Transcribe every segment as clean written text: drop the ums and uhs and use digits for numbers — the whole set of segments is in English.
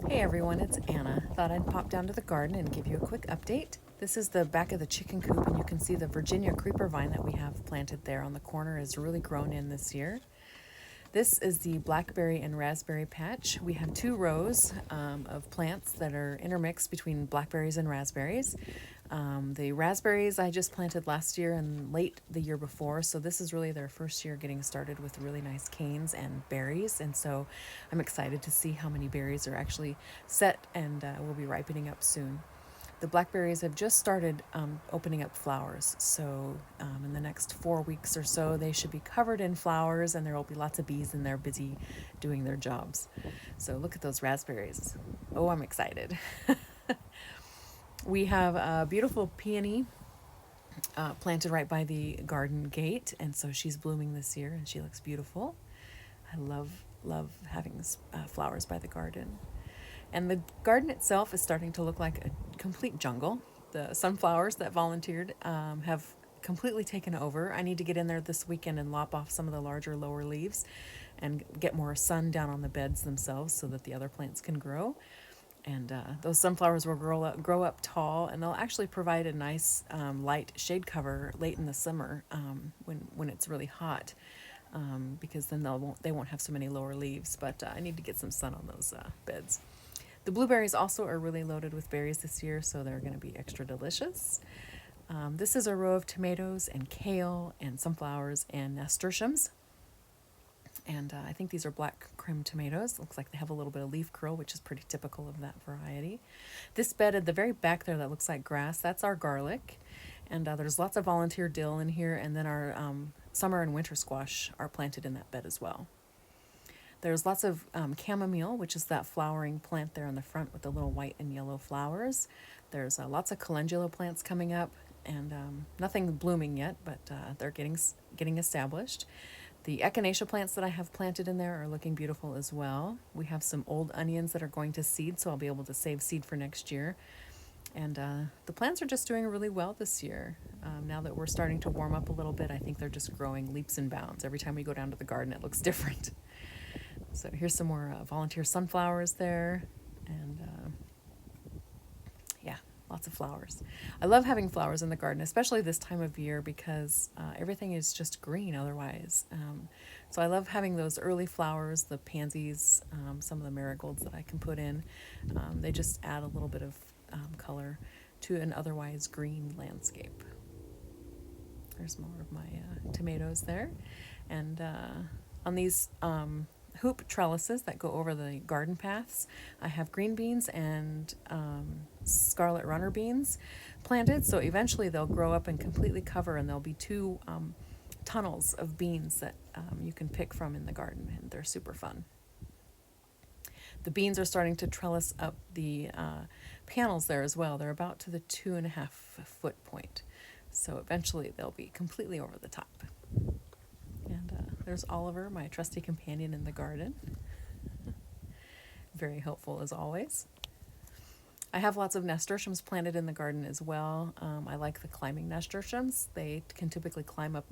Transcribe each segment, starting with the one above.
Hey everyone, it's Anna. Thought I'd pop down to the garden and give you a quick update. This is the back of the chicken coop, and you can see the Virginia creeper vine that we have planted there on the corner is really grown in this year. This is the blackberry and raspberry patch. We have two rows of plants that are intermixed between blackberries and raspberries. The raspberries I just planted last year and late the year before, so this is really their first year getting started with really nice canes and berries, and so I'm excited to see how many berries are actually set and will be ripening up soon. The blackberries have just started opening up flowers, so in the next 4 weeks or so, they should be covered in flowers, and there will be lots of bees in there busy doing their jobs. So look at those raspberries. Oh, I'm excited. We have a beautiful peony planted right by the garden gate, and so she's blooming this year, and she looks beautiful. I love having flowers by the garden. And the garden itself is starting to look like a complete jungle. The sunflowers that volunteered have completely taken over. I need to get in there this weekend and lop off some of the larger lower leaves and get more sun down on the beds themselves so that the other plants can grow. And those sunflowers will grow up tall, and they'll actually provide a nice light shade cover late in the summer when it's really hot, because then they won't have so many lower leaves. But I need to get some sun on those beds. The blueberries also are really loaded with berries this year, so they're going to be extra delicious. This is a row of tomatoes and kale and sunflowers and nasturtiums. And I think these are black crim tomatoes. Looks like they have a little bit of leaf curl, which is pretty typical of that variety. This bed at the very back there that looks like grass, that's our garlic. And there's lots of volunteer dill in here, and then our summer and winter squash are planted in that bed as well. There's lots of chamomile, which is that flowering plant there in the front with the little white and yellow flowers. There's lots of calendula plants coming up, and nothing blooming yet, but they're getting established. The echinacea plants that I have planted in there are looking beautiful as well. We have some old onions that are going to seed, so I'll be able to save seed for next year. And the plants are just doing really well this year. Now that we're starting to warm up a little bit, I think they're just growing leaps and bounds. Every time we go down to the garden, it looks different. So here's some more volunteer sunflowers there, and yeah, lots of flowers. I love having flowers in the garden, especially this time of year, because everything is just green otherwise. So I love having those early flowers, the pansies, some of the marigolds that I can put in. They just add a little bit of color to an otherwise green landscape. There's more of my tomatoes there. And on these hoop trellises that go over the garden paths, I have green beans and scarlet runner beans planted. So eventually they'll grow up and completely cover, and there'll be two tunnels of beans that you can pick from in the garden, and they're super fun. The beans are starting to trellis up the panels there as well. They're about to the 2.5 foot point. So eventually they'll be completely over the top. And there's Oliver, my trusty companion in the garden. Very helpful as always. I have lots of nasturtiums planted in the garden as well. I like the climbing nasturtiums. They can typically climb up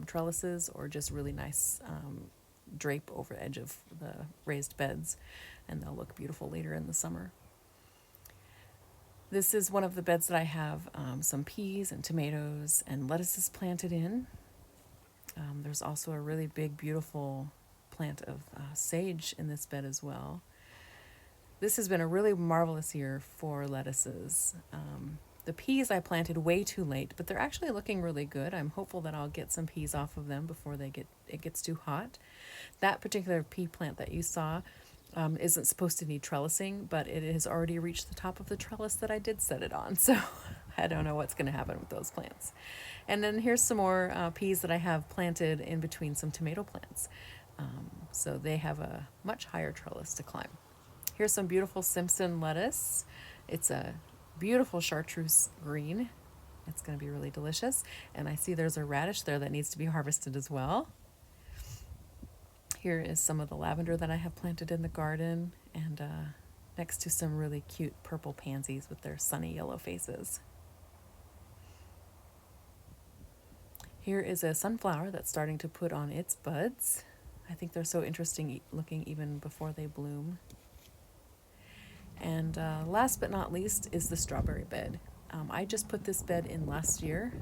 trellises or just really nice drape over the edge of the raised beds, and they'll look beautiful later in the summer. This is one of the beds that I have some peas and tomatoes and lettuces planted in. There's also a really big, beautiful plant of sage in this bed as well. This has been a really marvelous year for lettuces. The peas I planted way too late, but they're actually looking really good. I'm hopeful that I'll get some peas off of them before it gets too hot. That particular pea plant that you saw isn't supposed to need trellising, but it has already reached the top of the trellis that I did set it on, so I don't know what's going to happen with those plants. And then here's some more peas that I have planted in between some tomato plants. So they have a much higher trellis to climb. Here's some beautiful Simpson lettuce. It's a beautiful chartreuse green. It's going to be really delicious. And I see there's a radish there that needs to be harvested as well. Here is some of the lavender that I have planted in the garden, and next to some really cute purple pansies with their sunny yellow faces. Here is a sunflower that's starting to put on its buds. I think they're so interesting looking even before they bloom. And last but not least is the strawberry bed. I just put this bed in last year,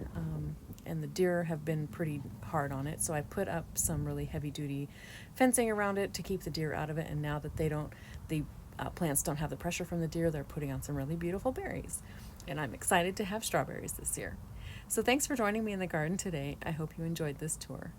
and the deer have been pretty hard on it, so I put up some really heavy-duty fencing around it to keep the deer out of it, and now that the plants don't have the pressure from the deer, they're putting on some really beautiful berries. And I'm excited to have strawberries this year. So thanks for joining me in the garden today. I hope you enjoyed this tour.